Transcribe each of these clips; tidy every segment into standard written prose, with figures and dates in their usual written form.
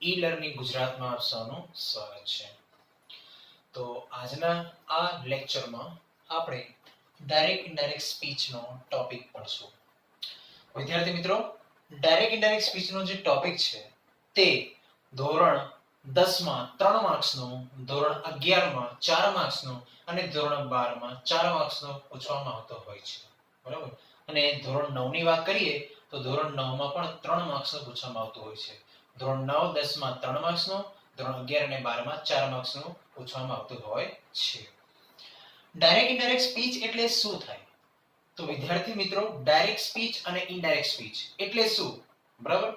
E learning ગુજરાતમાં આપ સૌનું સ્વાગત છે. તો આજના આ લેક્ચરમાં આપણે ડાયરેક્ટ ઇનડાયરેક્ટ સ્પીચનો ટોપિક પડશું. વિદ્યાર્થી મિત્રો, ડાયરેક્ટ ઇનડાયરેક્ટ સ્પીચનો જે ટોપિક છે તે ધોરણ 10 માં 3 માર્ક્સનો, ધોરણ 11 માં 4 માર્ક્સનો અને ધોરણ 12 માં 4 માર્ક્સનો પૂછવામાં આવતો હોય છે. બરાબર? અને ધોરણ 9 ની વાત કરીએ તો ધોરણ 9 માં પણ 3 માર્ક્સનો પૂછવામાં આવતો હોય છે. ધોરણ 9 10 માં 3 માર્ક્સનો, ધોરણ 11 અને 12 માં 4 માર્ક્સનો પૂછવામાં આવતું હોય છે. ડાયરેક્ટ ઇનડાયરેક્ટ સ્પીચ એટલે શું થાય? તો વિદ્યાર્થી મિત્રો, ડાયરેક્ટ સ્પીચ અને ઇનડાયરેક્ટ સ્પીચ એટલે શું? બરાબર?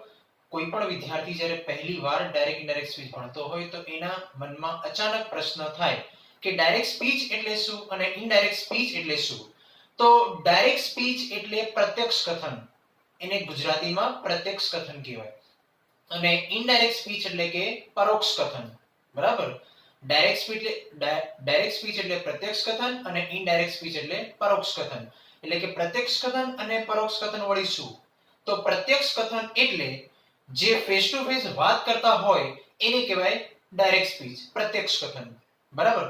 કોઈ પણ વિદ્યાર્થી જ્યારે પહેલી વાર ડાયરેક્ટ ઇનડાયરેક્ટ સ્પીચ ભણતો હોય તો એના મનમાં અચાનક પ્રશ્ન થાય કે ડાયરેક્ટ સ્પીચ એટલે શું અને ઇનડાયરેક્ટ સ્પીચ એટલે શું? તો ડાયરેક્ટ સ્પીચ એટલે પ્રત્યક્ષ કથન, એને ગુજરાતીમાં પ્રત્યક્ષ કથન કહેવાય. અને ઇનડાયરેક્ટ સ્પીચ એટલે કે પરોક્ષ કથન. બરાબર? ડાયરેક્ટ સ્પીચ એટલે પ્રત્યક્ષ કથન અને ઇનડાયરેક્ટ સ્પીચ એટલે પરોક્ષ કથન. એટલે કે પ્રત્યક્ષ કથન અને પરોક્ષ કથન વળી શું? તો પ્રત્યક્ષ કથન એટલે જે ફેસ ટુ ફેસ વાત કરતા હોય એને કહેવાય ડાયરેક્ટ સ્પીચ, પ્રત્યક્ષ કથન. બરાબર?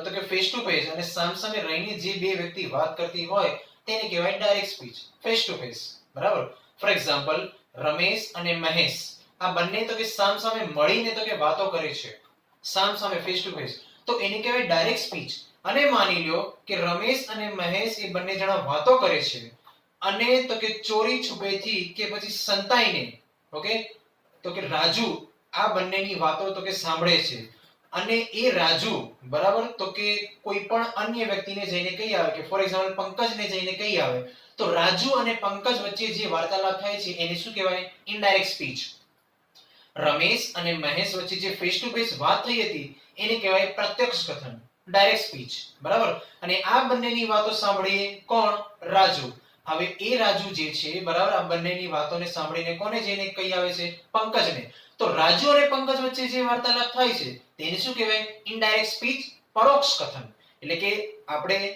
તો કે ફેસ ટુ ફેસ અને સામસામે રહીને જે બે વ્યક્તિ વાત કરતી હોય તેને કહેવાય direct speech, face to face. બરાબર? ફોર એક્ઝામ્પલ, રમેશ અને મહેશ આ બંને તો કે સામસામે મળીને તો કે વાતો કરે છે, સામસામે ફેસ ટુ ફેસ, તો એને કહેવાય ડાયરેક્ટ સ્પીચ. અને માની લ્યો કે રમેશ અને મહેશ એ બંને જણા વાતો કરે છે અને તો કે ચોરી છુપેથી કે પછી સંતાઈને, ઓકે, તો કે રાજુ આ બંનેની વાતો તો કે સાંભળે છે અને એ રાજુ, બરાબર, તો કે કોઈ પણ અન્ય વ્યક્તિને જઈને કહી આવે કે ફોર એક્ઝામ્પલ પંકજને જઈને કહી આવે, તો રાજુ અને પંકજ વચ્ચે જે વાર્તાલાપ થાય છે એને શું કહેવાય? Indirect speech. રમેશ અને મહેશ વચ્ચે જે ફેસ ટુ ફેસ વાત થઈ હતી એને કહેવાય પ્રત્યક્ષ કથન, ડાયરેક્ટ સ્પીચ. બરાબર? અને આ બંનેની વાતો સાંભળીએ કોણ? રાજુ. હવે એ રાજુ જે છે, બરાબર, આ બંનેની વાતોને સાંભળીને કોને જઈને કહી આવે છે? પંકજને. તો રાજુ અને પંકજ વચ્ચે જે વાર્તાલાપ થાય છે તેને શું કહેવાય? ઇનડાયરેક્ટ સ્પીચ, પરોક્ષ કથન. એટલે કે આપણે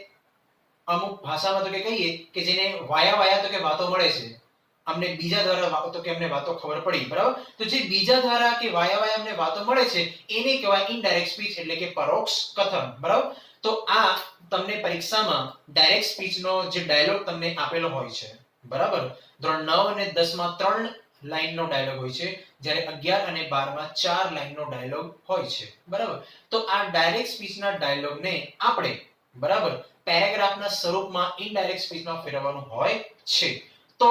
અમુક ભાષામાં તો કે કહીએ કે જેને વાયા વાયા તો કે વાતો મળે છે, અમને બીજા દ્વારા વાતો તો કે અમને વાતો ખબર પડી. બરાબર? તો જે બીજા દ્વારા કે વાયા વાયા અમને વાતો મળે છે એને કહેવાય ઇનડાયરેક્ટ સ્પીચ, એટલે કે પરોક્ષ કથન. બરાબર? તો આ તમને પરીક્ષામાં ડાયરેક્ટ સ્પીચનો જે ડાયલોગ તમને આપેલો હોય છે, બરાબર, ધોરણ 9 અને 10 માં 3 લાઈનનો ડાયલોગ હોય છે, જ્યારે 11 અને 12 માં 4 લાઈનનો ડાયલોગ હોય છે. બરાબર? તો આ ડાયરેક્ટ સ્પીચના ડાયલોગને આપણે, બરાબર, પેરેગ્રાફના સ્વરૂપમાં ઇનડાયરેક્ટ સ્પીચમાં ફેરવવાનું હોય છે. તો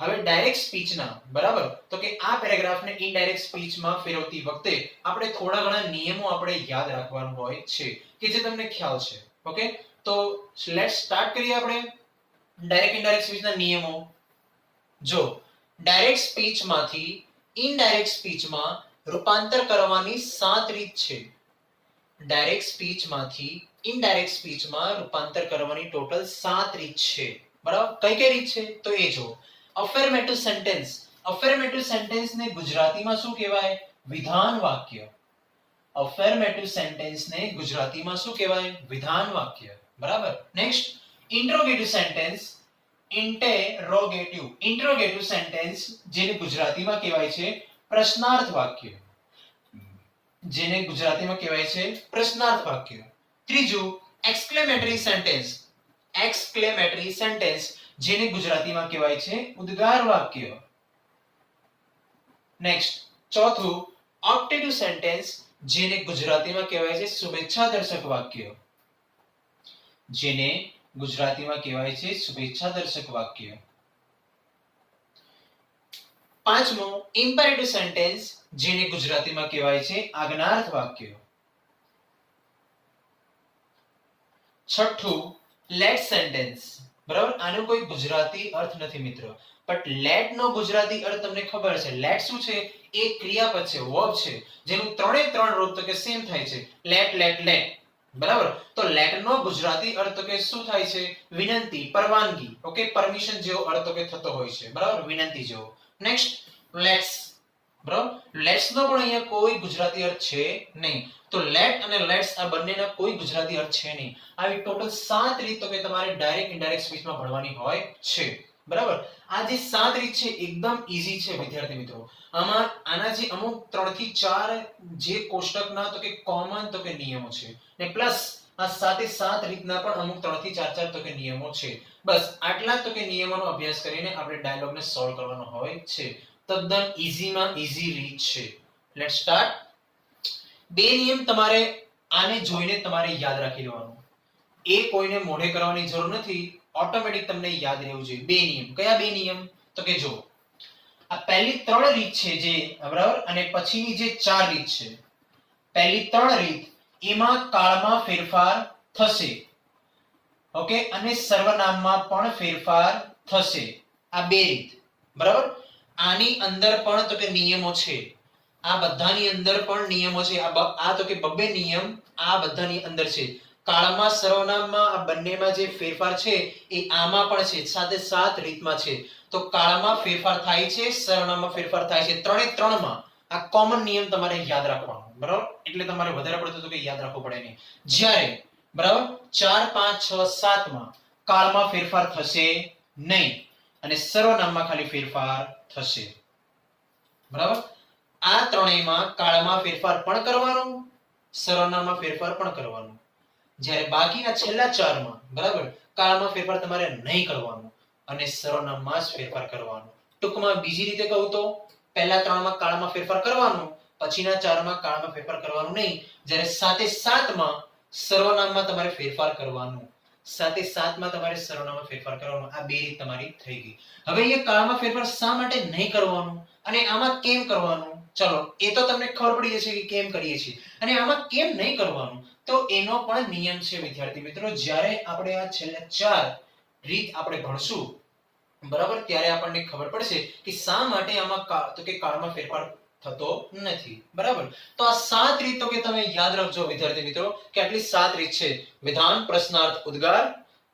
હવે ડાયરેક્ટ સ્પીચના, બરાબર, તો કે આ પેરેગ્રાફને ઇનડાયરેક્ટ સ્પીચમાં ફેરવતી વખતે આપણે થોડા ઘણા નિયમો આપણે યાદ રાખવાનું હોય છે કે જે તમને ખ્યાલ છે. ઓકે, તો લેટ્સ સ્ટાર્ટ કરીએ આપણે ડાયરેક્ટ ઇનડાયરેક્ટ સ્પીચના નિયમો. જો ડાયરેક્ટ સ્પીચમાંથી ઇનડાયરેક્ટ સ્પીચમાં રૂપાંતર કરવાની 7 રીત છે. ડાયરેક્ટ સ્પીચમાંથી ઇનડાયરેક્ટ સ્પીચમાં રૂપાંતર કરવાની ટોટલ 7 રીત છે. બરાબર? કઈ કઈ રીત છે તો એ જો. Affirmative sentence. અફર્મેટિવ સેન્ટેન્સને ગુજરાતીમાં શું કહેવાય? વિધાન વાક્ય. અફર્મેટિવ સેન્ટેન્સને ગુજરાતીમાં શું કહેવાય? વિધાન વાક્ય. બરાબર? Next, interrogative sentence. Interrogative. Interrogative sentence જેને ગુજરાતીમાં કહેવાય છે પ્રશ્નાર્થ વાક્ય. જેને ગુજરાતીમાં કહેવાય છે પ્રશ્નાર્થ વાક્ય. ત્રીજું, એક્સક્લેમેટરી સેન્ટેન્સ. એક્સક્લેમેટરી સેન્ટેન્સ જેને ગુજરાતીમાં કહેવાય છે ઉદ્ગાર વાક્ય. નેક્સ્ટ, ચોથું, ઓક્ટેટિવ સેન્ટેન્સ જેને ગુજરાતીમાં કહેવાય છે શુભેચ્છા દર્શક વાક્ય. જેને ગુજરાતીમાં કહેવાય છે શુભેચ્છા દર્શક વાક્ય. પાંચમું, ઇમ્પેરેટિવ સેન્ટેન્સ જેને ગુજરાતીમાં કહેવાય છે આજ્ઞાર્થ વાક્ય. છઠ્ઠું, લેટ સેન્ટેન્સ. બરાબર? આનો કોઈ ગુજરાતી અર્થ નથી મિત્રો, બટ લેટ નો ગુજરાતી અર્થ તમને ખબર છે. લેટ શું છે? એ ક્રિયાપદ છે, વર્બ છે, જેનું ત્રણે ત્રણ રૂપ તો કે સેમ થાય છે, લેટ લેટ લેટ. બરાબર? તો લેટ નો ગુજરાતી અર્થ તો કે શું થાય છે? વિનંતી, પરવાનગી. ઓકે, પરમિશન જેવો અર્થ તો કે થતો હોય છે. બરાબર? વિનંતી જેવો. Next, let's. બરાબર? લેટ્સ નો પણ અહીંયા કોઈ ગુજરાતી અર્થ છે નહીં. તો લેટ અને લેટ્સ આ બંનેના કોઈ ગુજરાતી અર્થ છે નહીં. આવી ટોટલ 7 રીત તો કે તમારે ડાયરેક્ટ ઇનડાયરેક્ટ સ્પીચમાં ભણવાની હોય છે. બરાબર. આ જે 7 રીત છે એકદમ ઈઝી છે વિદ્યાર્થી મિત્રો. આમાં આના જે અમુક 3 થી 4 જે કોષ્ટકના તો કે કોમન તો કે નિયમો છે ને પ્લસ આ 7 રીતના પણ અમુક 3 થી 4 તો કે નિયમો છે. બસ આટલા તો કે નિયમોનો અભ્યાસ કરીને આપણે ડાયલોગને સોલ્વ કરવાનો હોય છે. તદ્દન ઈઝીમાં ઈઝી રીત છે. Let's start. બે નિયમ તમારે આને જોઈને તમારે યાદ રાખી લેવાનું. એ કોઈને મોઢે કરવાની જરૂર નથી, ઓટોમેટિક તમને યાદ રહેવું જોઈએ. બે નિયમ. કયા બે નિયમ? તો કે જો આ પહેલી 3 રીત છે જે બરાબર અને પછીની જે 4 રીત છે. પહેલી 3 રીત એમાં કાળમાં ફેરફાર થશે. ઓકે અને સર્વનામમાં પણ ફેરફાર થશે. આ બે રીત બરાબર. આની અંદર પણ તો કે નિયમો છે. આ બધાની અંદર પણ નિયમો છે. આ તો કે બબ્બે નિયમ આ બધાની અંદર છે. કાળમાં સર્વનામમાં આ બંનેમાં જે ફેરફાર છે એ આમાં પણ છે. સાથે 7 રીતમાં છે. તો કાળમાં ફેરફાર થાય છે, સર્વનામમાં ફેરફાર થાય છે. ત્રણે ત્રણમાં આ કોમન નિયમ તમારે યાદ રાખવાનો. બરાબર. એટલે તમારે વધારે પડતું તો કે યાદ રાખવું પડે નહીં. જ્યારે બરાબર 4 5 6 7 માં કાળમાં ફેરફાર થશે નહીં અને સર્વનામમાં ખાલી ફેરફાર થશે. બરાબર. આ ત્રણેયમાં કાળમાં ફેરફાર પણ કરવાનો, સર્વનામમાં ફેરફાર પણ કરવાનો. જ્યારે બાકીના છેલ્લા 4 માં બરાબર કાળમાં ફેરફાર તમારે નહીં કરવાનો અને સર્વનામમાં જ ફેરફાર કરવાનો. ટૂંકમાં બીજી રીતે કહું તો પહેલા 3 માં કાળમાં ફેરફાર કરવાનો, પછીના 4 માં કાળમાં ફેરફાર કરવાનું નહીં. જ્યારે 7 માં સર્વનામમાં તમારે ફેરફાર કરવાનું. 7 માં તમારે સર્વનામમાં ફેરફાર કરવાનો. આ બે રીત તમારી થઈ ગઈ. હવે અહીંયા કાળમાં ફેરફાર શા માટે નહીં કરવાનું અને આમાં કેમ કરવાનું? ચલો એ તો તમને ખબર પડી જશે કે કેમ કરીએ છીએ અને આમાં કેમ નહીં કરવાનું. તો એનો પણ નિયમ છે વિદ્યાર્થી મિત્રો. જ્યારે આપણે આ છેલ્લા 4 રીત આપણે ભણશું બરાબર ત્યારે આપણને ખબર પડશે કે શા માટે આમાં તો કે કાળમાં ફેરફાર થતો નથી. બરાબર. તો આ 7 રીત તો કે તમે યાદ રાખજો વિદ્યાર્થી મિત્રો કે આટલી 7 રીત છે. વિધાન, પ્રશ્નાર્થ, ઉદ્ગાર,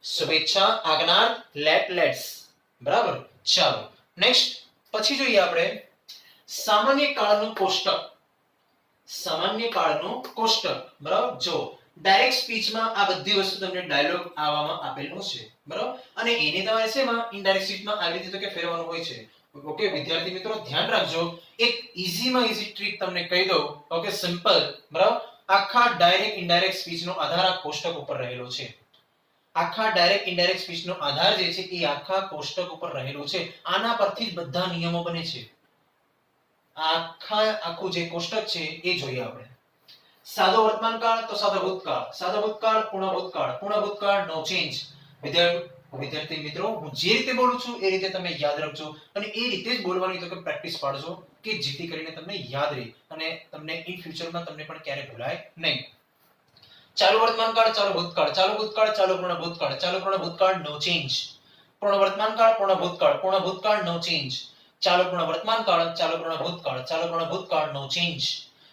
શુભેચ્છા, આજ્ઞાર્થ, લેટ, લેટ્સ. બરાબર. ચાલો નેક્સ્ટ પછી જોઈએ આપણે સામાન્ય કાળનું કોષ્ટક. સામાન્ય કાળનું કોષ્ટક. બરાબર. જો ડાયરેક્ટ સ્પીચમાં આ બધી વસ્તુ તમને ડાયલોગ આવવામાં આપેલું છે. બરાબર. અને એને તમારે શેમાં ઇનડાયરેક્ટ સ્પીચમાં આવી રીતે તો કે ફેરવવાનું હોય છે. ઓકે વિદ્યાર્થી મિત્રો ધ્યાન રાખજો. એક ઈઝીમાં ઈઝી ટ્રીક તમને કહી દઉં. Okay simple. બરાબર. આખા ડાયરેક્ટ ઇનડાયરેક્ટ સ્પીચનો આધાર આ કોષ્ટક ઉપર રહેલો છે. આખા ડાયરેક્ટ ઇનડાયરેક્ટ સ્પીચનો આધાર જે છે એ આખા કોષ્ટક ઉપર રહેલો છે. આના પરથી જ બધા નિયમો બને છે. આખું જે કોષ્ટક છે એ જોઈએ આપણે. સાદો વર્તમાન કાળ તો સાદો ભૂતકાળ, સાદો ભૂતકાળ પૂર્ણ ભૂતકાળ, પૂર્ણ ભૂતકાળ નો ચેન્જ. વિદ્યાર્થી મિત્રો હું જે રીતે બોલું છું એ રીતે તમે યાદ રાખજો અને એ રીતે જ બોલવાની તો કે પ્રેક્ટિસ પાડજો કે જેથી કરીને તમને યાદ રહે અને તમને ઇન ફ્યુચરમાં તમને પણ ક્યારે ભૂલાય નહીં. ચાલુ વર્તમાન કાળ, ચાલુ ભૂતકાળ, ચાલુ ભૂતકાળ, ચાલુ પૂર્ણ ભૂતકાળ, ચાલુ પૂર્ણ ભૂતકાળ નો ચેન્જ. પૂર્ણ વર્તમાન કાળ, પૂર્ણ ભૂતકાળ, પૂર્ણ ભૂતકાળ નો ચેન્જ. ચાલુ પૂર્ણ વર્તમાન કાળ, ચાલુ પૂર્ણ ભૂતકાળ, ચાલુ પૂર્ણ ભૂતકાળ નો ચેન્જ.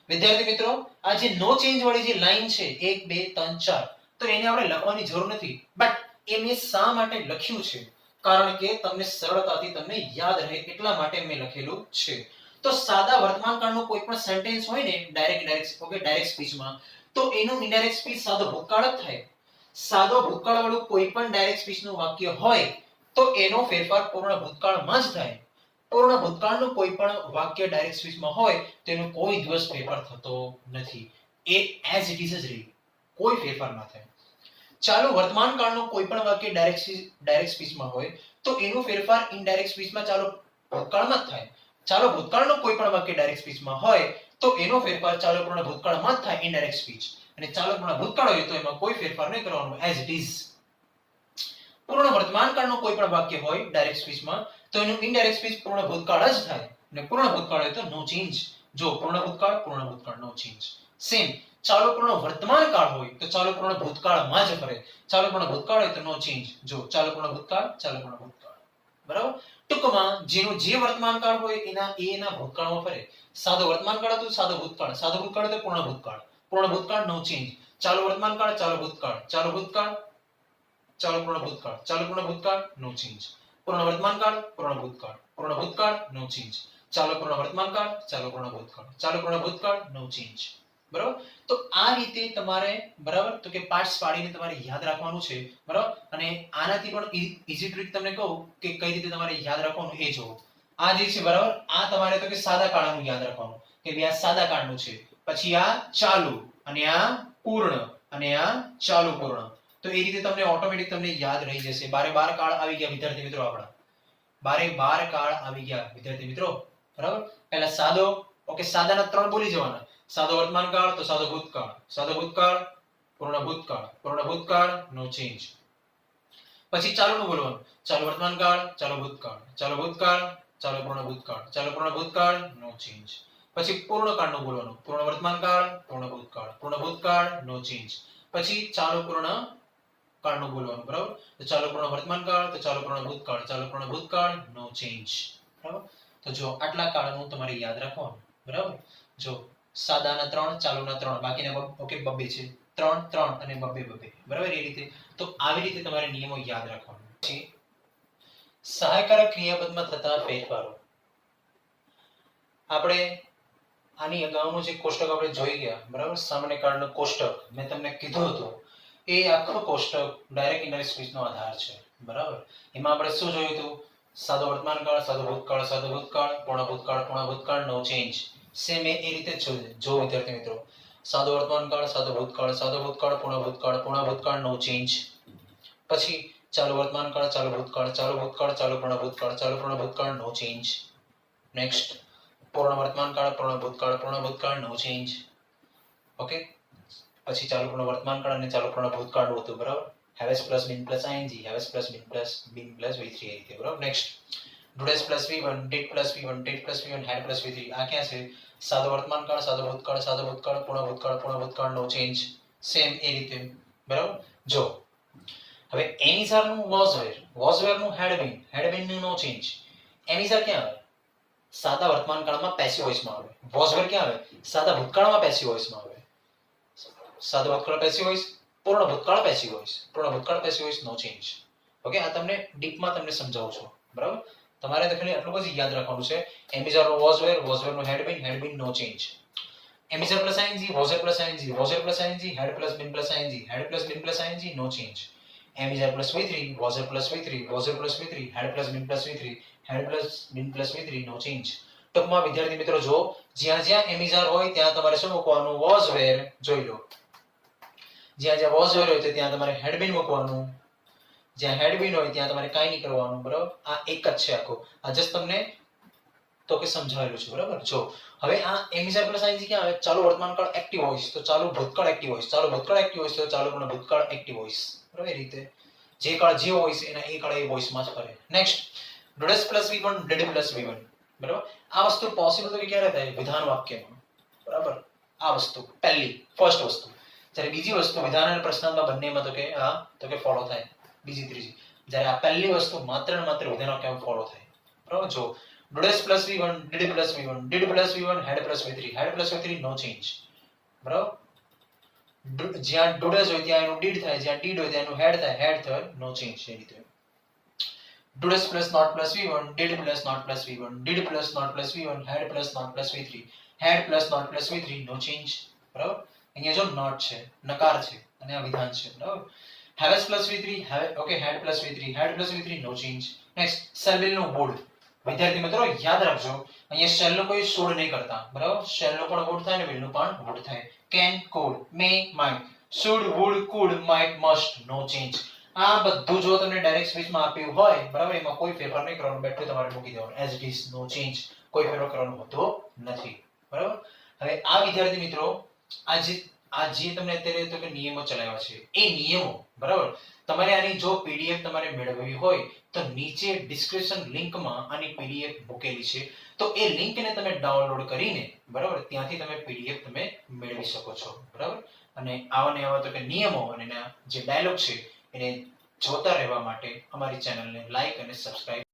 વિદ્યાર્થી મિત્રો આ જે નો ચેન્જ વાળી જે લાઈન છે 1 2 3 4 તો એને આપણે લખવાની જરૂર નથી. બટ એ મેં શા માટે લખ્યું છે? કારણ કે તમને સરળતાથી તમને યાદ રહે એટલા માટે મેં લખેલું છે. તો સાદા વર્તમાન કાળનો કોઈ પણ સેન્ટેન્સ હોય ને ડાયરેક્ટ સ્પીચમાં તો એનું ઇનડાયરેક્ટ સ્પીચ સાદો ભૂતકાળ જ થાય. સાદો ભૂતકાળ વાળું કોઈ પણ ડાયરેક્ટ સ્પીચનું વાક્ય હોય તો એનો ફેરફાર પૂર્ણ ભૂતકાળમાં જ થાય. પૂર્ણ ભૂતકાળનું કોઈ પણ વાક્ય ડાયરેક્ટ સ્પીચમાં હોય તેનો કોઈ દિવસ ફેરફાર થતો નથી. એ એઝ ઇટ ઇઝ જ રહે, કોઈ ફેરફાર ના થાય. ચાલુ વર્તમાન કાળનું કોઈ પણ વાક્ય ડાયરેક્ટ સ્પીચમાં હોય તો એનો ફેરફાર ઇનડાયરેક્ટ સ્પીચમાં ચાલુ ભૂતકાળમાં જ થાય. ચાલુ ભૂતકાળનું કોઈ પણ વાક્ય ડાયરેક્ટ સ્પીચમાં હોય તો એનો ફેરફાર ચાલુ પૂર્ણ ભૂતકાળમાં જ થાય ઇનડાયરેક્ટ સ્પીચ. અને ચાલુ પૂર્ણ ભૂતકાળ હોય તો એમાં કોઈ ફેરફાર નહીં કરવાનો, એઝ ઇટ ઇઝ. પૂર્ણ વર્તમાન કાળનું કોઈ પણ વાક્ય હોય ડાયરેક્ટ સ્પીચમાં તો એનું ઇનડાયરેક્ટ સ્પીચ પૂર્ણ ભૂતકાળ જ થાય અને પૂર્ણ ભૂતકાળ હોય તો નો ચેન્જ. જો પૂર્ણ ભૂતકાળ નો ચેન્જ. સેમ ચાલુ પૂર્ણ વર્તમાન કાળ હોય તો ચાલુ પૂર્ણ ભૂતકાળમાં જ ફરે. ચાલુ પૂર્ણ ભૂતકાળ હોય તો નો ચેન્જ. જો ચાલુ પૂર્ણ ભૂતકાળ. બરાબર. ટૂંકમાં જેનું જે વર્તમાન કાળ હોય એના ભૂતકાળમાં ફરે. સાદો વર્તમાન કાળ હતો સાદો ભૂતકાળ, સાદો ભૂતકાળ હતો પૂર્ણ ભૂતકાળ, પૂર્ણ ભૂતકાળ નો ચેન્જ. ચાલુ વર્તમાન કાળ, ચાલુ ભૂતકાળ, ચાલુ ભૂતકાળ, ચાલુ પૂર્ણ ભૂતકાળ, ચાલુ પૂર્ણ ભૂતકાળ નો ચેન્જ. પૂર્ણ વર્તમાન કાળ, પૂર્ણ ભૂતકાળ, પૂર્ણ ભૂતકાળ નો ચેન્જ. ચાલુ પૂર્ણ વર્તમાન કાળ, ચાલુ પૂર્ણ ભૂતકાળ, ચાલુ પૂર્ણ ભૂતકાળ નો ચેન્જ. બરાબર. તો આ રીતે તમારે બરાબર તો કે પાર્ટ્સ પાડીને તમારે યાદ રાખવાનું છે. બરાબર. અને આનાથી પણ ઈઝી ટ્રીક તમને કહું કે કઈ રીતે તમારે યાદ રાખવાનું એ જુઓ. આ જે છે બરાબર આ તમારે તો કે સાદા કાળાનું યાદ રાખવાનું કે ભાઈ આ સાદા કાળનું છે. પછી આ ચાલુ અને આ પૂર્ણ અને આ ચાલુ પૂર્ણ. તો એ રીતે તમને ઓટોમેટિક તમને યાદ રહી જશે. 12 કાળ આવી ગયા વિદ્યાર્થી મિત્રો આપણા. 12 કાળ આવી ગયા વિદ્યાર્થી મિત્રો. બરાબર. પહેલા સાદો ઓકે સાદાના 3 બોલી જવાના. સાદો વર્તમાન કાળ તો સાદો ભૂતકાળ, સાદો ભૂતકાળ, પૂર્ણ ભૂતકાળ, પૂર્ણ ભૂતકાળ, નો ચેન્જ. પછી ચાલુનું બોલવાનું. ચાલુ વર્તમાન કાળ, ચાલુ ભૂતકાળ, ચાલુ ભૂતકાળ, ચાલુ પૂર્ણ ભૂતકાળ, ચાલુ પૂર્ણ ભૂતકાળ, નો ચેન્જ. પછી પૂર્ણ કાળનું બોલવાનું. પૂર્ણ વર્તમાન કાળ, પૂર્ણ ભૂતકાળ, પૂર્ણ ભૂતકાળ, નો ચેન્જ. પછી ચાલુ પૂર્ણ કાળનું બોલવાનું. બરાબર. તો ચાલુ પૂર્ણ વર્તમાન કાળ તો ચાલુ પૂર્ણ ભૂતકાળ, ચાલુ પૂર્ણ ભૂતકાળ, નો ચેન્જ. બરાબર. તો જો આટલા કાળનું તમારે યાદ રાખવાનું. બરાબર. જો સાદાના 3, ચાલુના 3, બાકીના ઓકે બબ્બે છે. 3 3 અને બબ્બે બબ્બે. બરાબર. એ રીતે તો આવી રીતે તમારે નિયમો યાદ રાખવાના છે. સહાયકારક ક્રિયાપદમાં થતા ફેરફારો. આપણે આની અગાઉનું જે કોષ્ટક આપણે જોઈ ગયા. બરાબર. સામાન્ય કાળનું કોષ્ટક મેં તમને કીધું હતું એ આખો કોષ્ટક ડાયરેક્ટ ઇનડાયરેક્ટ સ્પીચનો આધાર છે. બરાબર. એમાં આપણે શું જોયું હતું? સાદો વર્તમાન કાળ, સાદો ભૂતકાળ, સાદો ભૂતકાળ, પૂર્ણ ભૂતકાળ, પૂર્ણ ભૂતકાળ, નો ચેન્જ. સેમ એ રીતે જો વિદ્યાર્થી મિત્રો. સાદો વર્તમાન કાળ, સાદો ભૂતકાળ, સાદો ભૂતકાળ, પૂર્ણ ભૂતકાળ, પૂર્ણ ભૂતકાળ, નો ચેન્જ. પછી ચાલુ વર્તમાન કાળ, ચાલુ ભૂતકાળ, ચાલુ ભૂતકાળ, ચાલુ પૂર્ણ ભૂતકાળ, ચાલુ પૂર્ણ ભૂતકાળ, નો ચેન્જ. નેક્સ્ટ પૂર્ણ વર્તમાન કાળ, પૂર્ણ ભૂતકાળ, પૂર્ણ ભૂતકાળ, નો ચેન્જ. ઓકે. પછી ચાલુ પૂર્ણ વર્તમાન કાળ અને ચાલુ પૂર્ણ ભૂતકાળ હતું. બરાબર. Haves plus been plus ING, haves plus been plus v3 એ રીતે. બરાબર. Next do does plus v1, did plus v1, did plus v1, had plus v3. આ ક્યાં છે? સાદો વર્તમાન કાળ, સાદો ભૂતકાળ, સાદો ભૂતકાળ, પૂર્ણ ભૂતકાળ, પૂર્ણ ભૂતકાળ, નો ચેન્જ. સેમ એ રીતે. બરાબર. જો હવે એમિઝારનું વોઝવેરનું હેડબીનનું નો ચેન્જ. એમિઝાર ક્યાં આવે? સાદા વર્તમાન કાળમાં પેસિવ વોઇસમાં આવે. વોઝવેર ક્યાં આવે? સાદા ભૂતકાળમાં પેસિવ વોઇસમાં આવે. સાદો ભૂતકાળ પેસિવ વોઇસ, પૂર્ણ ભૂતકાળ પેસિવ વોઇસ, પૂર્ણ ભૂતકાળ પેસિવ વોઇસ, નો ચેન્જ. ઓકે. આ તમને ડીપમાં તમને સમજાવું છું. બરાબર. તમારે તો ખાલી આટલું જ યાદ રાખવાનું છે. એમિઝારનું વોઝવેરનું had been, no change. Am is are plus ING, was were plus ING, was were plus ING, had plus been plus ING, had plus been plus ING, no change. Am is are plus v3, was were plus v3, was were plus v3, had plus been plus v3, had plus been plus v3, no change. ટૂંકમાં વિદ્યાર્થી મિત્રો જો જ્યાં જ્યાં એમિઝાર હોય ત્યાં તમારે શું મૂકવાનું? વોઝવેર. જોઈ લો. જ્યાં જ્યાં વોઝવેર હોય તો ત્યાં તમારે હેડબીન મૂકવાનું. જ્યાં હેડબીન હોય ત્યાં તમારે કાંઈ નહીં કરવાનું. બરાબર. આ એક જ છે આખો. આ જસ્ટ તમને તો કે સમજાવેલું છે. બરાબર. જો હવે આ એમિઝાર પ્લસ આઈએનજી ક્યાં આવે? ચાલુ વર્તમાન કાળ એક્ટિવ વોઇસ તો ચાલુ ભૂતકાળ એક્ટિવ વોઇસ, ચાલુ ભૂતકાળ એક્ટિવ વોઇસ તો ચાલુ પૂર્ણ ભૂતકાળ એક્ટિવ વોઇસ. બરાબર. એ રીતે જે કાળ જે વોઇસ એના એ કાળ એ વોઇસમાં જ ફરે. Next do does plus v1, did plus v1. બરાબર. આ વસ્તુ પોસિબલ તો કે ક્યારે થાય? વિધાન વાક્યમાં. બરાબર. આ વસ્તુ ફર્સ્ટ વસ્તુ. જ્યારે બીજી વસ્તુ વિધાન અને પ્રશ્નાર્થમાં બંનેમાં તો કે ફોલો થાય. બીજી ત્રીજી. જ્યારે આ પહેલી વસ્તુ માત્ર ને માત્ર વિધાન વાક્યમાં ફોલો થાય. બરાબર. જો do does plus v1, did plus v1, did plus v1, had plus v3, had plus v3, no change. બરાબર. જ્યાં ડુડેસ હોય ત્યાં એનું ડીડ થાય, જ્યાં ડીડ હોય ત્યાં એનું હેડ થાય, હેડ થાય, નો ચેન્જ. એ રીતે do does plus not plus v1, did plus not plus v1, did plus not plus v1, had plus not plus v3, had plus not plus v3, no change. બરાબર. અહીંયા જો નોટ છે, નકાર છે અને આ વિધાન છે. બરાબર. Haves plus v3, okay had plus v3, had plus v3, no change. Next સેલબિલનું બોર્ડ. વિદ્યાર્થી મિત્રો યાદ રાખજો અહીંયા શેલનો કોઈ શોડ નહીં કરતા. બરાબર. શેલનો પણ વુડ થાય અને વિલનો પણ વુડ થાય. Can, could, may, might, should, would, could, might, must, no change. આ બધું જો તમને ડાયરેક્ટ સ્પીચમાં આપ્યું હોય બરાબર એમાં કોઈ ફેરફાર નહીં કરવાનો. બેઠું તમારે મૂકી દેવાનું as it is, no change. કોઈ ફેરફાર કરવાનો હોતો નથી. બરાબર. હવે આ વિદ્યાર્થી મિત્રો આ જે તમને અત્યારે તો કે નિયમો ચલાવ્યા છે એ નિયમો બરાબર તમારે આની જો પીડીએફ તમારે મેળવવી હોય તો નીચે ડિસ્ક્રિપ્શન લિંકમાં આની પીડીએફ મૂકેલી છે. તો એ લિંકને તમે ડાઉનલોડ કરીને બરાબર ત્યાંથી તમે પીડીએફ તમે મેળવી શકો છો. બરાબર. અને આવા ને આવા તો કે નિયમો અને જે ડાયલોગ છે એને જોતા રહેવા માટે અમારી ચેનલને લાઈક અને સબસ્ક્રાઇબ